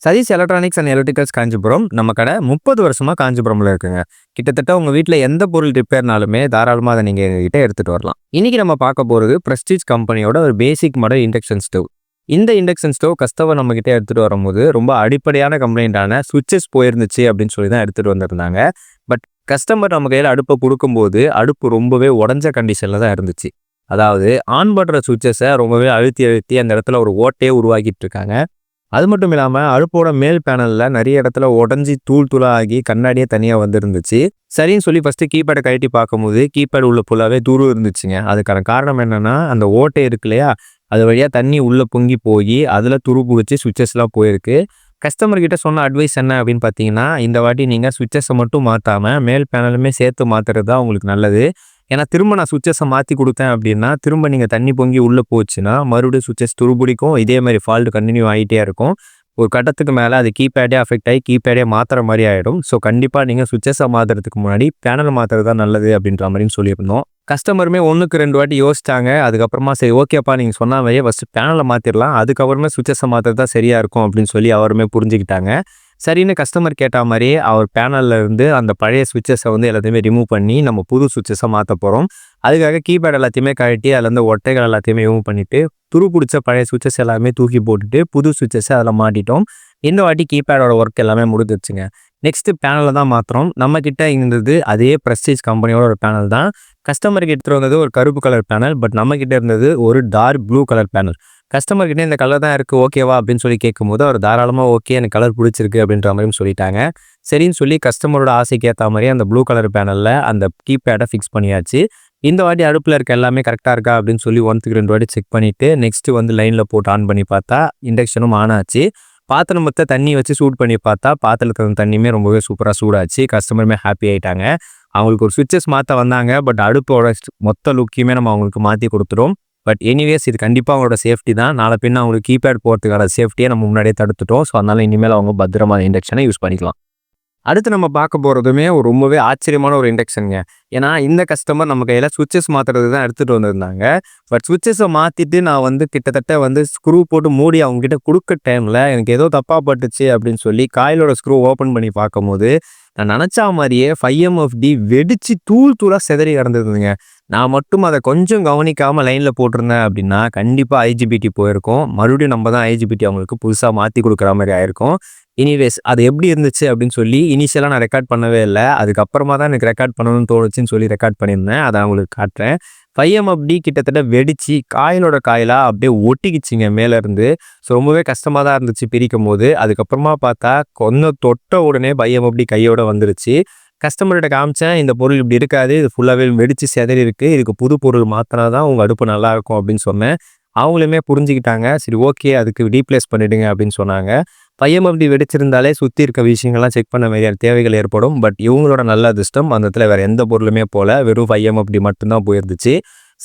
Satish electronics and electricals Kanchipuram நம்ம கடை 30 வருஷமா காஞ்சிபுரம்ல இருக்குங்க. கிட்டத்தட்ட உங்க வீட்டில் எந்த பொருள் ரிப்பேர்னாலுமே தாராளமாக அதை நீங்கள் எங்ககிட்ட எடுத்துகிட்டு வரலாம். இன்னைக்கு நம்ம பார்க்க போகிறது பிரஸ்டீஜ் கம்பெனியோட ஒரு பேசிக் மாடல் இண்டக்ஷன் ஸ்டவ். இந்த இண்டக்ஷன் ஸ்டவ் கஸ்டமர் நம்ம கிட்டே எடுத்துகிட்டு வரும்போது ரொம்ப அடிப்படையான கம்ப்ளைண்டான சுவிட்சஸ் போயிருந்துச்சு அப்படின்னு சொல்லி தான் எடுத்துகிட்டு வந்திருந்தாங்க. பட் கஸ்டமர் நம்ம கையில் அடுப்பை கொடுக்கும்போது அடுப்பு ரொம்பவே உடஞ்ச கண்டிஷனில் தான் இருந்துச்சு. அதாவது ஆன் பண்ணுற சுவிட்சஸை ரொம்பவே அழுத்தி அழுத்தி அந்த இடத்துல ஒரு ஓட்டையே உருவாக்கிட்டு இருக்காங்க. அது மட்டும் இல்லாமல் அடுப்போட மேல் பேனலில் நிறைய இடத்துல உடஞ்சி தூள் தூளாக ஆகி கண்ணாடியே தனியாக வந்துருந்துச்சு. சரின்னு சொல்லி ஃபஸ்ட்டு கீபேடை கழட்டி பார்க்கும்போது கீபேட் உள்ள ஃபுல்லாகவே துரு இருந்துச்சுங்க. அதுக்கான காரணம் என்னென்னா அந்த ஓட்டை இருக்கு இல்லையா, அது வழியாக தண்ணி உள்ளே பொங்கி போய் அதில் துரு பிடிச்சி சுவிச்சஸ்லாம் போயிருக்கு. கஸ்டமர்கிட்ட சொன்ன அட்வைஸ் என்ன அப்படின்னு பார்த்தீங்கன்னா, இந்த வாட்டி நீங்கள் சுவிச்சஸை மட்டும் மாற்றாமல் மேல் பேனலுமே சேர்த்து மாற்றுறது தான் உங்களுக்கு நல்லது. ஏன்னா திரும்ப நான் சுவிச்சஸை மாற்றி கொடுத்தேன் அப்படின்னா திரும்ப நீங்கள் தண்ணி பொங்கி உள்ளே போச்சுன்னா மறுபடியும் சுவிச்சஸ் துருபிடிக்கும். இதே மாதிரி ஃபால்ட் கண்டினியூ ஆகிட்டே இருக்கும். ஒரு கட்டத்துக்கு மேலே அது கீபேடே அஃபெக்ட் ஆகி கீபேடே மாற்றுற மாதிரி ஆகிடும். ஸோ கண்டிப்பாக நீங்கள் சுவிச்சஸை மாற்றுறதுக்கு முன்னாடி பேனல் மாற்றுறது தான் நல்லது அப்படின்ற மாதிரியும் சொல்லியிருந்தோம். கஸ்டமருமே 1க்கு 2 வாட்டி யோசிச்சாங்க. அதுக்கப்புறமா சரி ஓகேப்பா நீங்கள் சொன்ன மாதிரியே ஃபஸ்ட்டு பேனலை மாற்றிடலாம், அதுக்கப்புறமே சுவிச்சஸை மாற்றுறது தான் சரியாக இருக்கும் அப்படின்னு சொல்லி அவருமே புரிஞ்சுக்கிட்டாங்க. சரின்னு கஸ்டமர் கேட்ட மாதிரியே அவர் பேனலில் இருந்து அந்த பழைய சுவிச்சஸை வந்து எல்லாத்தையுமே ரிமூவ் பண்ணி நம்ம புது சுவிச்சஸை மாற்ற போகிறோம். அதுக்காக கீபேட் எல்லாத்தையுமே கழட்டி அதுலேருந்து ஒட்டைகள் எல்லாத்தையுமே ரிமூவ் பண்ணிவிட்டு துரு பிடிச்ச பழைய சுவிச்சஸ் எல்லாமே தூக்கி போட்டுட்டு புது சுவிச்சஸை அதில் மாட்டிட்டோம். இந்த வாட்டி கீபேடோட ஒர்க் எல்லாமே முடிஞ்சிருச்சுங்க. நெக்ஸ்ட்டு பேனலில் தான் மாற்றுறோம். நம்மக்கிட்ட இருந்தது அதே பிரஸ்டீஜ் கம்பெனியோட ஒரு பேனல் தான். கஸ்டமருக்கு எடுத்துகிட்டு வந்தது ஒரு கருப்பு கலர் பேனல். பட் நம்மக்கிட்ட இருந்தது ஒரு டார்க் ப்ளூ கலர் பேனல். கஸ்டமர்கிட்ட இந்த கலர் தான் இருக்குது ஓகேவா அப்படின்னு சொல்லி கேட்கும்போது அவர் தாராளமாக ஓகே எனக்கு கலர் பிடிச்சிருக்கு அப்படின்ற மாதிரியும் சொல்லிட்டாங்க. சரின்னு சொல்லி கஸ்டமரோட ஆசைக்கு ஏற்ற மாதிரி அந்த ப்ளூ கலர் பேனலில் அந்த கீபேடை ஃபிக்ஸ் பண்ணியாச்சு. இந்த வாட்டி அடுப்பில் இருக்க எல்லாமே கரெக்டாக இருக்கா அப்படின்னு சொல்லி 1க்கு 2 வாட்டி செக் பண்ணிவிட்டு நெக்ஸ்ட்டு வந்து லைனில் போட்டு ஆன் பண்ணி பார்த்தா இண்டக்ஷனும் ஆன் ஆச்சு. பாத்திரம் மொத்த தண்ணி வச்சு சூட் பண்ணி பார்த்தா பாத்திரத்துக்கு தண்ணியுமே ரொம்பவே சூப்பராக சூடாச்சு. கஸ்டமருமே ஹாப்பி ஆகிட்டாங்க. அவங்களுக்கு ஒரு சுவிச்சஸ் மாற்ற வந்தாங்க. பட் அடுப்போட மொத்த லுக்கையுமே நம்ம அவங்களுக்கு மாற்றி கொடுத்துட்டோம். பட் எனிவேஸ் இது கண்டிப்பாக அவங்களோட சேஃப்டி தான். நாளை பின்ன அவங்களுக்கு கீபேட் போகிறதுக்கான சேஃப்டியை நம்ம முன்னாடியே தடுத்துட்டோம். ஸோ அதனால் இனிமேல் அவங்க பத்திரமான இண்டக்ஷனை யூஸ் பண்ணிக்கலாம். அடுத்து நம்ம பார்க்க போகிறதுமே ஒரு ரொம்பவே ஆச்சரியமான ஒரு இண்டக்ஷனுங்க. ஏன்னா இந்த கஸ்டமர் நம்ம கையில் சுவிச்சஸ் மாற்றுறது தான் எடுத்துகிட்டு வந்திருந்தாங்க. பட் சுவிச்சஸை மாற்றிட்டு நான் வந்து கிட்டத்தட்ட வந்து ஸ்க்ரூ போட்டு மூடி அவங்ககிட்ட கொடுக்க டைமில் எனக்கு ஏதோ தப்பாக பட்டுச்சு அப்படின்னு சொல்லி காயிலோட ஸ்க்ரூ ஓப்பன் பண்ணி பார்க்கும்போது நான் நினச்சா மாதிரியே 5MFD வெடிச்சு தூள் தூளாக செதறி கிடந்ததுங்க. நான் மட்டும் அதை கொஞ்சம் கவனிக்காமல் லைனில் போட்டிருந்தேன் அப்படின்னா கண்டிப்பாக ஐஜிபிடி போயிருக்கும். மறுபடியும் நம்ம தான் ஐஜிபிடி அவங்களுக்கு புதுசாக மாற்றி கொடுக்குற மாதிரி ஆயிருக்கும். எனிவேஸ் அது எப்படி இருந்துச்சு அப்படின்னு சொல்லி இனிஷியலாக நான் ரெக்கார்ட் பண்ணவே இல்லை. அதுக்கப்புறமா தான் எனக்கு ரெக்கார்ட் பண்ணணும்னு தோணுச்சுன்னு சொல்லி ரெக்கார்ட் பண்ணியிருந்தேன். அதை அவங்களுக்கு காட்டுறேன். 5MFD கிட்டத்தட்ட வெடிச்சு காயிலோட காயிலாக அப்படியே ஒட்டிக்கிச்சிங்க மேலேருந்து. ஸோ ரொம்பவே கஷ்டமாக தான் இருந்துச்சு பிரிக்கும் போது. அதுக்கப்புறமா பார்த்தா கொஞ்சம் தொட்ட உடனே 5MFD கையோட வந்துருச்சு. கஸ்டமர்கிட்ட காமிச்சேன், இந்த பொருள் இப்படி இருக்காது, இது ஃபுல்லாகவே வெடிச்சு செதறி இருக்குது, இதுக்கு புது பொருள் மாற்றினா தான் உங்கள் அடுப்பு நல்லாயிருக்கும் அப்படின்னு சொன்னேன். அவங்களுமே புரிஞ்சுக்கிட்டாங்க. சரி ஓகே அதுக்கு ரீப்ளேஸ் பண்ணிவிடுங்க அப்படின்னு சொன்னாங்க. 5MFD வெடிச்சிருந்தாலே சுற்றி இருக்க விஷயங்கள்லாம் செக் பண்ண வேண்டிய தேவைகள் ஏற்படும். பட் இவங்களோட நல்ல அதிர்ஷ்டம் அந்த இடத்துல வேறு எந்த பொருளுமே போல் வெறும் 5MFD மட்டும்தான் போயிருந்துச்சு.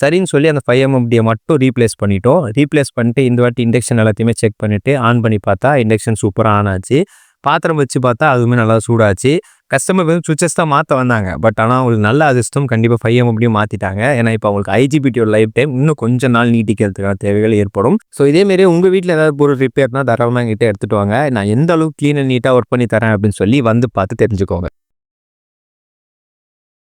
சரின்னு சொல்லி அந்த 5MFDயை மட்டும் ரீப்ளேஸ் பண்ணிட்டோம். ரீப்ளேஸ் பண்ணிட்டு இந்த வாட்டி இண்டக்ஷன் எல்லாத்தையுமே செக் பண்ணிவிட்டு ஆன் பண்ணி பார்த்தா இண்டக்ஷன் சூப்பராக ஆன் ஆச்சு. பாத்திரம் வச்சு பார்த்தா அதுவுமே நல்லா சூடாச்சு. கஸ்டமர் வந்து சுவிச்சஸ் தான் மாற்ற வந்தாங்க. பட் ஆனால் அவங்களுக்கு நல்ல அதிர்ஷ்டம் கண்டிப்பாக 5MFD மாற்றிட்டாங்க. ஏன்னா இப்போ அவங்களுக்கு ஐஜிபிடியோட லைஃப் டைம் இன்னும் கொஞ்சம் நாள் நீட்டிக்கிறதுக்கான தேவைகள் ஏற்படும். ஸோ இதேமாரி உங்கள் வீட்டில் ஏதாவது பொருள் ரிப்பேர்னா தாராளமாக என்கிட்ட எடுத்துகிட்டு வாங்க. நான் எந்த அளவுக்கு க்ளீன் அண்ட் நீட்டாக ஒர்க் பண்ணி தரேன் அப்படின்னு சொல்லி வந்து பார்த்து தெரிஞ்சுக்கோங்க.